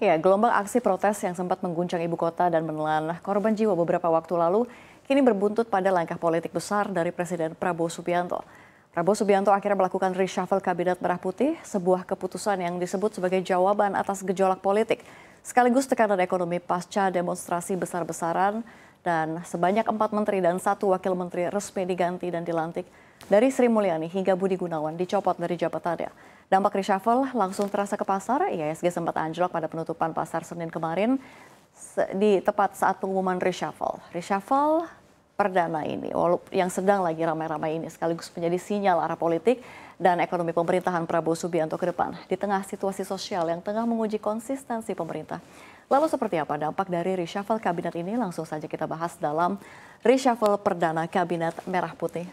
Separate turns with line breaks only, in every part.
Ya, gelombang aksi protes yang sempat mengguncang ibu kota dan menelan korban jiwa beberapa waktu lalu kini berbuntut pada langkah politik besar dari Presiden Prabowo Subianto. Prabowo Subianto akhirnya melakukan reshuffle Kabinet Merah Putih, sebuah keputusan yang disebut sebagai jawaban atas gejolak politik, sekaligus tekanan ekonomi pasca demonstrasi besar-besaran, dan sebanyak 4 menteri dan 1 wakil menteri resmi diganti dan dilantik. Dari Sri Mulyani hingga Budi Gunawan dicopot dari jabatannya. Dampak reshuffle langsung terasa ke pasar. IHSG sempat anjlok pada penutupan pasar Senin kemarin di tepat saat pengumuman reshuffle. Reshuffle perdana ini yang sedang lagi ramai-ramai ini sekaligus menjadi sinyal arah politik dan ekonomi pemerintahan Prabowo Subianto ke depan di tengah situasi sosial yang tengah menguji konsistensi pemerintah. Lalu seperti apa dampak dari reshuffle kabinet ini? Langsung saja kita bahas dalam reshuffle perdana Kabinet Merah Putih.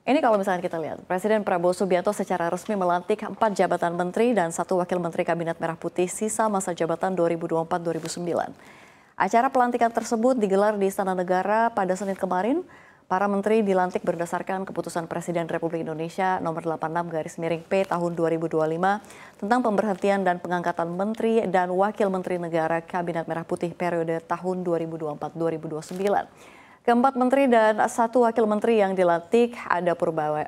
Ini kalau misalnya kita lihat, Presiden Prabowo Subianto secara resmi melantik 4 jabatan menteri dan 1 wakil menteri Kabinet Merah Putih sisa masa jabatan 2024-2029. Acara pelantikan tersebut digelar di Istana Negara pada Senin kemarin. Para menteri dilantik berdasarkan keputusan Presiden Republik Indonesia nomor 86/P tahun 2025 tentang pemberhentian dan pengangkatan menteri dan wakil menteri negara Kabinet Merah Putih periode tahun 2024-2029. Keempat menteri dan 1 wakil menteri yang dilantik ada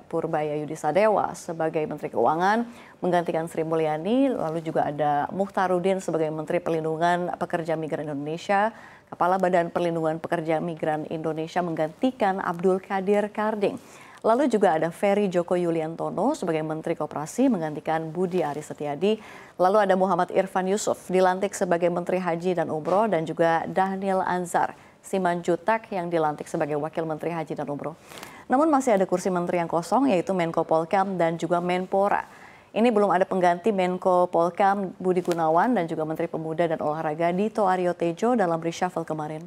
Purbaya Yudisadewa sebagai Menteri Keuangan menggantikan Sri Mulyani, lalu juga ada Mukhtarudin sebagai Menteri Perlindungan Pekerja Migran Indonesia, Kepala Badan Perlindungan Pekerja Migran Indonesia menggantikan Abdul Qadir Karding. Lalu juga ada Ferry Joko Yuliantono sebagai Menteri Koperasi menggantikan Budi Aris Setiadi. Lalu ada Muhammad Irfan Yusuf dilantik sebagai Menteri Haji dan Umroh dan juga Daniel Anzar Simanjuntak yang dilantik sebagai Wakil Menteri Haji dan Umroh. Namun masih ada kursi menteri yang kosong yaitu Menko Polkam dan juga Menpora. Ini belum ada pengganti Menko Polkam Budi Gunawan dan juga Menteri Pemuda dan Olahraga Dito Aryo Tejo dalam reshuffle kemarin.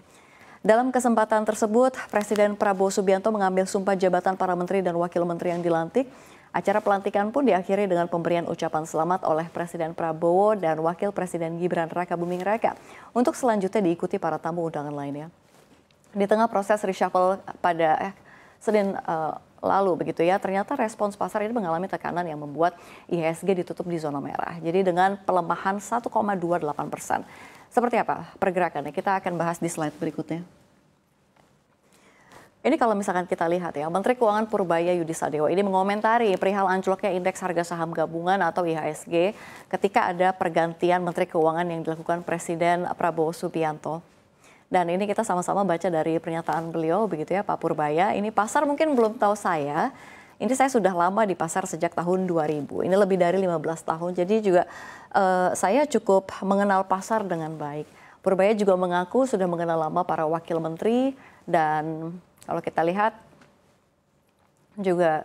Dalam kesempatan tersebut, Presiden Prabowo Subianto mengambil sumpah jabatan para menteri dan wakil menteri yang dilantik. Acara pelantikan pun diakhiri dengan pemberian ucapan selamat oleh Presiden Prabowo dan Wakil Presiden Gibran Rakabuming Raka. Untuk selanjutnya diikuti para tamu undangan lainnya. Di tengah proses reshuffle pada Senin lalu begitu ya, ternyata respons pasar ini mengalami tekanan yang membuat IHSG ditutup di zona merah. Jadi dengan pelemahan 1,28%. Seperti apa pergerakannya? Kita akan bahas di slide berikutnya. Ini kalau misalkan kita lihat ya, Menteri Keuangan Purbaya Yudisadewa ini mengomentari perihal anjloknya indeks harga saham gabungan atau IHSG ketika ada pergantian Menteri Keuangan yang dilakukan Presiden Prabowo Subianto. Dan ini kita sama-sama baca dari pernyataan beliau begitu ya Pak Purbaya. Ini pasar mungkin belum tahu saya, ini saya sudah lama di pasar sejak tahun 2000. Ini lebih dari 15 tahun, jadi juga saya cukup mengenal pasar dengan baik. Purbaya juga mengaku sudah mengenal lama para wakil menteri dan kalau kita lihat juga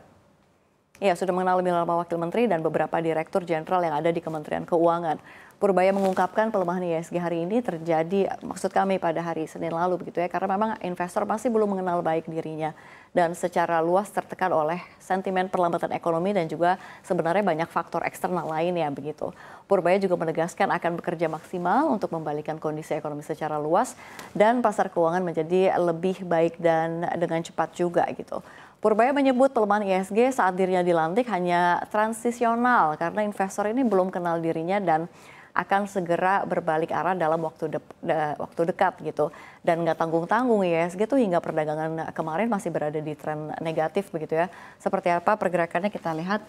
ya sudah mengenal lebih lama wakil menteri dan beberapa direktur jenderal yang ada di Kementerian Keuangan. Purbaya mengungkapkan pelemahan IHSG hari ini terjadi, maksud kami pada hari Senin lalu begitu ya, karena memang investor masih belum mengenal baik dirinya dan secara luas tertekan oleh sentimen perlambatan ekonomi dan juga sebenarnya banyak faktor eksternal lainnya begitu. Purbaya juga menegaskan akan bekerja maksimal untuk membalikan kondisi ekonomi secara luas dan pasar keuangan menjadi lebih baik dan dengan cepat juga gitu. Purbaya menyebut pelemahan IHSG saat dirinya dilantik hanya transisional karena investor ini belum kenal dirinya dan akan segera berbalik arah dalam waktu dekat gitu. Dan nggak tanggung-tanggung IHSG tuh hingga perdagangan kemarin masih berada di tren negatif begitu ya. Seperti apa pergerakannya kita lihat.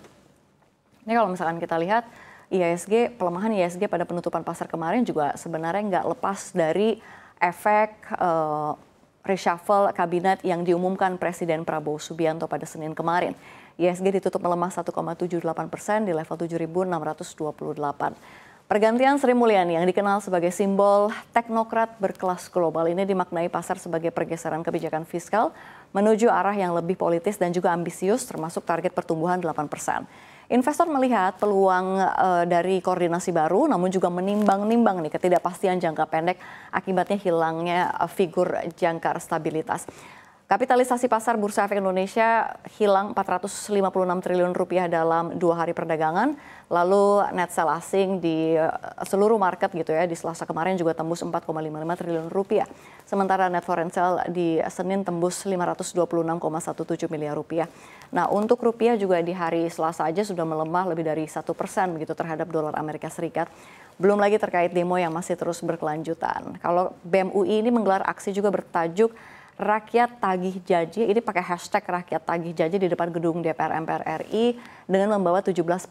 Ini kalau misalkan kita lihat IHSG, pelemahan IHSG pada penutupan pasar kemarin juga sebenarnya nggak lepas dari efek reshuffle kabinet yang diumumkan Presiden Prabowo Subianto pada Senin kemarin. IHSG ditutup melemah 1,78% di level 7.628. Pergantian Sri Mulyani yang dikenal sebagai simbol teknokrat berkelas global ini dimaknai pasar sebagai pergeseran kebijakan fiskal menuju arah yang lebih politis dan juga ambisius termasuk target pertumbuhan 8%. Investor melihat peluang dari koordinasi baru namun juga menimbang-nimbang nih ketidakpastian jangka pendek akibatnya hilangnya figur jangkar stabilitas. Kapitalisasi pasar Bursa Efek Indonesia hilang 456 triliun rupiah dalam 2 hari perdagangan. Lalu net sell asing di seluruh market gitu ya di Selasa kemarin juga tembus 4,55 triliun rupiah. Sementara net foreign sale di Senin tembus 526,17 miliar rupiah. Nah untuk rupiah juga di hari Selasa aja sudah melemah lebih dari 1% begitu terhadap dolar Amerika Serikat. Belum lagi terkait demo yang masih terus berkelanjutan. Kalau BEM UI ini menggelar aksi juga bertajuk Rakyat Tagih Janji, ini pakai hashtag Rakyat Tagih Janji di depan gedung DPR MPR RI dengan membawa 17+8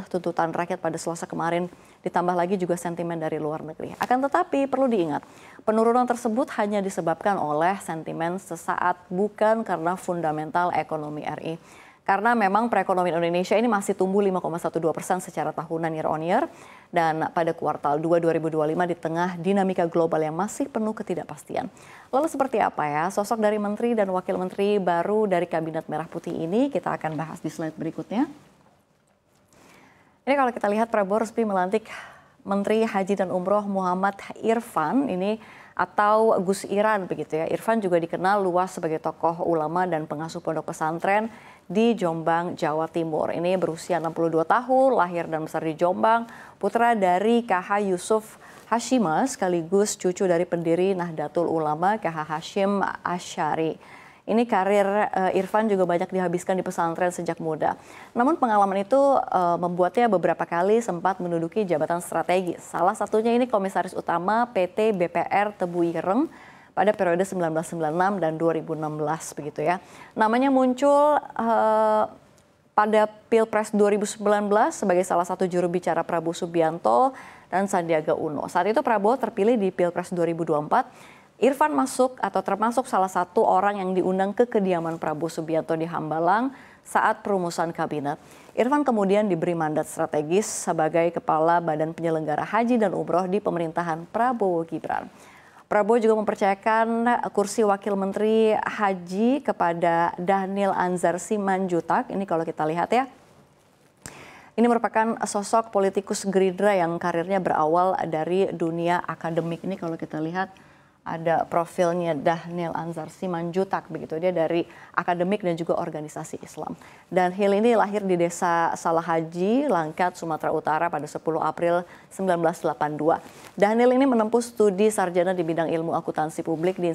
tuntutan rakyat pada Selasa kemarin, ditambah lagi juga sentimen dari luar negeri. Akan tetapi perlu diingat, penurunan tersebut hanya disebabkan oleh sentimen sesaat, bukan karena fundamental ekonomi RI. Karena memang perekonomian Indonesia ini masih tumbuh 5,12% secara tahunan year on year. Dan pada kuartal 2 2025 di tengah dinamika global yang masih penuh ketidakpastian. Lalu seperti apa ya sosok dari menteri dan wakil menteri baru dari Kabinet Merah Putih ini? Kita akan bahas di slide berikutnya. Ini kalau kita lihat Prabowo resmi melantik Menteri Haji dan Umroh Muhammad Irfan ini atau Gus Iran begitu ya. Irfan juga dikenal luas sebagai tokoh ulama dan pengasuh pondok pesantren di Jombang, Jawa Timur. Ini berusia 62 tahun, lahir dan besar di Jombang, putra dari KH Yusuf Hashimah sekaligus cucu dari pendiri Nahdlatul Ulama KH Hashim Asy'ari. Ini karir Irfan juga banyak dihabiskan di pesantren sejak muda. Namun pengalaman itu membuatnya beberapa kali sempat menduduki jabatan strategis. Salah satunya ini Komisaris Utama PT BPR Tebu Ireng pada periode 1996 dan 2016 begitu ya. Namanya muncul pada Pilpres 2019 sebagai salah satu juru bicara Prabowo Subianto dan Sandiaga Uno. Saat itu Prabowo terpilih di Pilpres 2024. Irfan masuk atau termasuk salah satu orang yang diundang ke kediaman Prabowo Subianto di Hambalang saat perumusan kabinet. Irfan kemudian diberi mandat strategis sebagai Kepala Badan Penyelenggara Haji dan Umroh di pemerintahan Prabowo Gibran. Prabowo juga mempercayakan kursi Wakil Menteri Haji kepada Dhanil Anzar Simanjuntak. Ini kalau kita lihat ya. Ini merupakan sosok politikus Gerindra yang karirnya berawal dari dunia akademik. Ini kalau kita lihat ada profilnya Dhanil Anzar Simanjuntak begitu, dia dari akademik dan juga organisasi Islam. Dhanil ini lahir di desa Salahaji, Langkat, Sumatera Utara pada 10 April 1982. Dhanil ini menempuh studi sarjana di bidang ilmu akuntansi publik di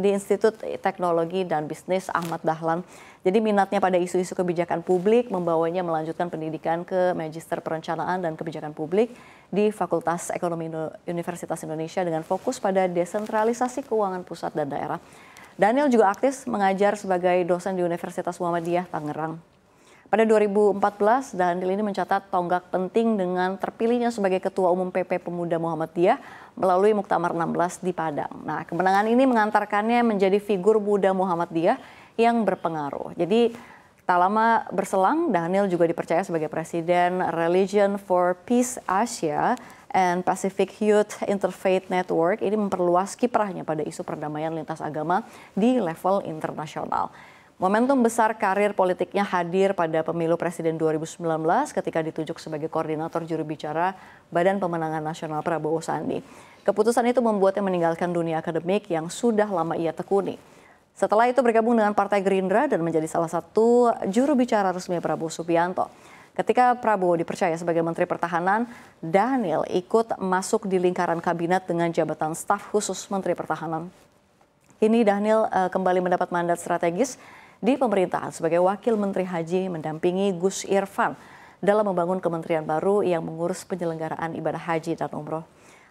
Institut Teknologi dan Bisnis Ahmad Dahlan. Jadi minatnya pada isu-isu kebijakan publik membawanya melanjutkan pendidikan ke Magister Perencanaan dan Kebijakan Publik di Fakultas Ekonomi Universitas Indonesia dengan fokus pada desentralisasi keuangan pusat dan daerah. Dhanil juga aktif mengajar sebagai dosen di Universitas Muhammadiyah Tangerang. Pada 2014, Dhanil ini mencatat tonggak penting dengan terpilihnya sebagai Ketua Umum PP Pemuda Muhammadiyah melalui Muktamar 16 di Padang. Nah, kemenangan ini mengantarkannya menjadi figur muda Muhammadiyah yang berpengaruh. Jadi tak lama berselang, Dhanil juga dipercaya sebagai Presiden Religion for Peace Asia and Pacific Youth Interfaith Network. Ini memperluas kiprahnya pada isu perdamaian lintas agama di level internasional. Momentum besar karir politiknya hadir pada pemilu Presiden 2019 ketika ditunjuk sebagai koordinator juru bicara Badan Pemenangan Nasional Prabowo Sandi. Keputusan itu membuatnya meninggalkan dunia akademik yang sudah lama ia tekuni. Setelah itu bergabung dengan Partai Gerindra dan menjadi salah satu juru bicara resmi Prabowo Subianto. Ketika Prabowo dipercaya sebagai Menteri Pertahanan, Dhanil ikut masuk di lingkaran kabinet dengan jabatan staf khusus Menteri Pertahanan. Kini Dhanil kembali mendapat mandat strategis di pemerintahan sebagai Wakil Menteri Haji mendampingi Gus Irfan dalam membangun kementerian baru yang mengurus penyelenggaraan ibadah haji dan umroh.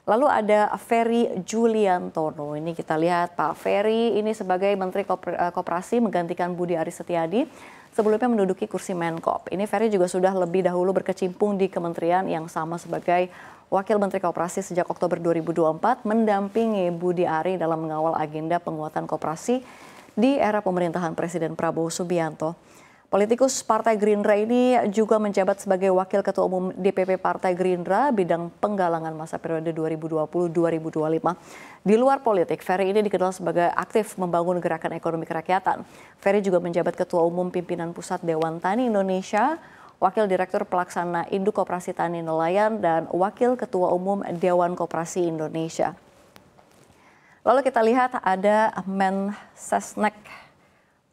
Lalu ada Ferry Juliantono, ini kita lihat Pak Ferry ini sebagai Menteri Koperasi menggantikan Budi Aris Setiadi sebelumnya menduduki kursi Menkop. Ini Ferry juga sudah lebih dahulu berkecimpung di kementerian yang sama sebagai Wakil Menteri Koperasi sejak Oktober 2024 mendampingi Budi Ari dalam mengawal agenda penguatan koperasi di era pemerintahan Presiden Prabowo Subianto. Politikus Partai Gerindra ini juga menjabat sebagai Wakil Ketua Umum DPP Partai Gerindra bidang penggalangan masa periode 2020-2025. Di luar politik, Ferry ini dikenal sebagai aktif membangun gerakan ekonomi kerakyatan. Ferry juga menjabat Ketua Umum Pimpinan Pusat Dewan Tani Indonesia, Wakil Direktur Pelaksana Induk Koperasi Tani Nelayan, dan Wakil Ketua Umum Dewan Koperasi Indonesia. Lalu kita lihat ada Mensesnek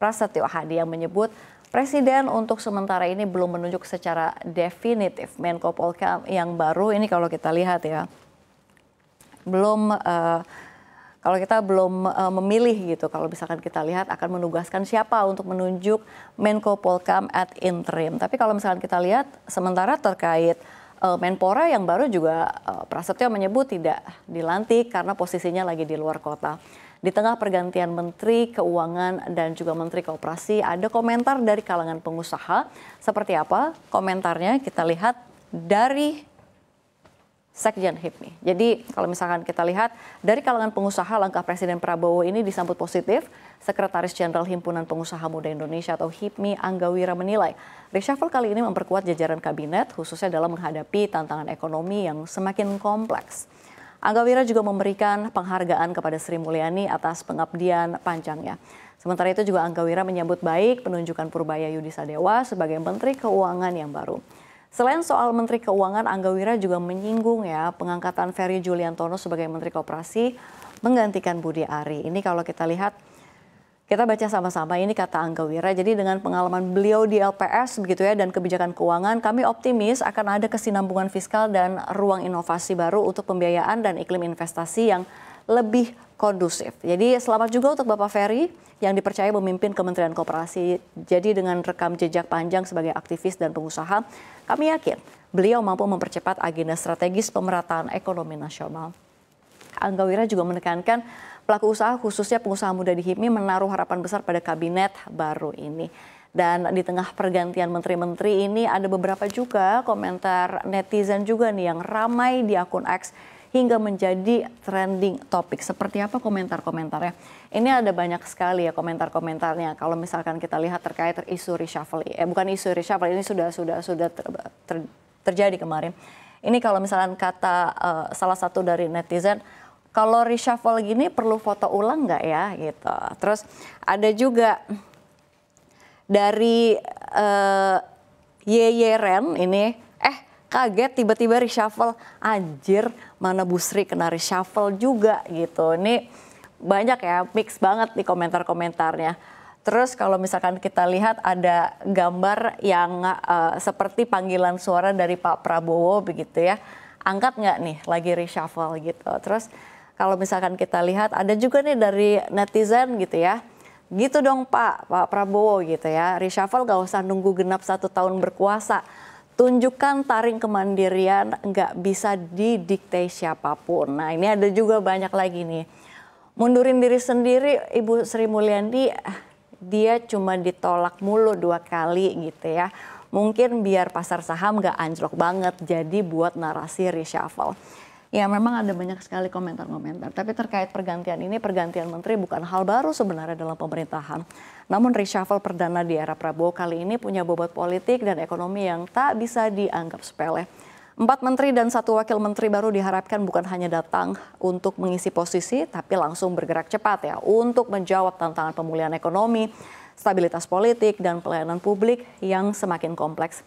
Prasetyo Hadi yang menyebut Presiden untuk sementara ini belum menunjuk secara definitif Menko Polhukam yang baru. Ini kalau kita lihat ya, kalau kita belum memilih gitu. Kalau misalkan kita lihat akan menugaskan siapa untuk menunjuk Menko Polhukam ad interim. Tapi kalau misalkan kita lihat sementara terkait Menpora yang baru juga Prasetyo menyebut tidak dilantik karena posisinya lagi di luar kota. Di tengah pergantian Menteri Keuangan dan juga Menteri Koperasi, ada komentar dari kalangan pengusaha. Seperti apa komentarnya? Kita lihat dari Sekjen HIPMI. Jadi kalau misalkan kita lihat dari kalangan pengusaha, langkah Presiden Prabowo ini disambut positif. Sekretaris Jenderal Himpunan Pengusaha Muda Indonesia atau HIPMI, Angga Wira menilai reshuffle kali ini memperkuat jajaran kabinet khususnya dalam menghadapi tantangan ekonomi yang semakin kompleks. Angga Wira juga memberikan penghargaan kepada Sri Mulyani atas pengabdian panjangnya. Sementara itu juga Angga Wira menyambut baik penunjukan Purbaya Yudisadewa sebagai Menteri Keuangan yang baru. Selain soal Menteri Keuangan, Angga Wira juga menyinggung ya pengangkatan Ferry Juliantono sebagai Menteri Koperasi menggantikan Budi Ari. Ini kalau kita lihat, kita baca sama-sama, ini kata Angga Wira. Jadi dengan pengalaman beliau di LPS begitu ya dan kebijakan keuangan, kami optimis akan ada kesinambungan fiskal dan ruang inovasi baru untuk pembiayaan dan iklim investasi yang lebih kondusif. Jadi selamat juga untuk Bapak Ferry yang dipercaya memimpin Kementerian Koperasi. Jadi dengan rekam jejak panjang sebagai aktivis dan pengusaha, kami yakin beliau mampu mempercepat agenda strategis pemerataan ekonomi nasional. Angga Wira juga menekankan pelaku usaha khususnya pengusaha muda di HIPMI menaruh harapan besar pada kabinet baru ini. Dan di tengah pergantian menteri-menteri ini ada beberapa juga komentar netizen juga nih yang ramai di akun X hingga menjadi trending topik. Seperti apa komentar-komentarnya? Ini ada banyak sekali ya komentar-komentarnya. Kalau misalkan kita lihat terkait isu reshuffle, bukan isu reshuffle, ini sudah terjadi kemarin. Ini kalau misalkan kata salah satu dari netizen, kalau reshuffle gini perlu foto ulang nggak ya gitu. Terus ada juga dari Yeyeren ini, kaget tiba-tiba reshuffle, anjir mana Bu Sri kena reshuffle juga gitu. Ini banyak ya, mix banget nih komentar-komentarnya. Terus kalau misalkan kita lihat ada gambar yang seperti panggilan suara dari Pak Prabowo begitu ya. Angkat nggak nih lagi reshuffle gitu. Terus kalau misalkan kita lihat ada juga nih dari netizen gitu ya. Gitu dong Pak Prabowo gitu ya. Reshuffle gak usah nunggu genap 1 tahun berkuasa. Tunjukkan taring kemandirian, nggak bisa didikte siapapun. Nah ini ada juga banyak lagi nih. Mundurin diri sendiri Ibu Sri Mulyani, dia cuma ditolak mulu 2 kali gitu ya. Mungkin biar pasar saham nggak anjlok banget, jadi buat narasi reshuffle. Ya memang ada banyak sekali komentar-komentar. Tapi terkait pergantian ini, pergantian menteri bukan hal baru sebenarnya dalam pemerintahan. Namun reshuffle perdana di era Prabowo kali ini punya bobot politik dan ekonomi yang tak bisa dianggap sepele. 4 menteri dan 1 wakil menteri baru diharapkan bukan hanya datang untuk mengisi posisi, tapi langsung bergerak cepat ya untuk menjawab tantangan pemulihan ekonomi, stabilitas politik, dan pelayanan publik yang semakin kompleks.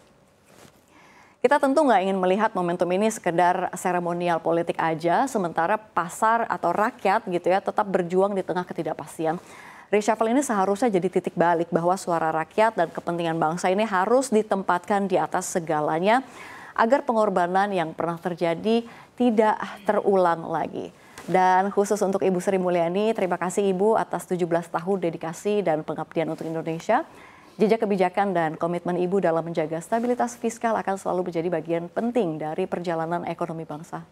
Kita tentu nggak ingin melihat momentum ini sekedar seremonial politik aja, sementara pasar atau rakyat gitu ya tetap berjuang di tengah ketidakpastian. Reshuffle ini seharusnya jadi titik balik bahwa suara rakyat dan kepentingan bangsa ini harus ditempatkan di atas segalanya agar pengorbanan yang pernah terjadi tidak terulang lagi. Dan khusus untuk Ibu Sri Mulyani, terima kasih Ibu atas 17 tahun dedikasi dan pengabdian untuk Indonesia. Jejak kebijakan dan komitmen Ibu dalam menjaga stabilitas fiskal akan selalu menjadi bagian penting dari perjalanan ekonomi bangsa.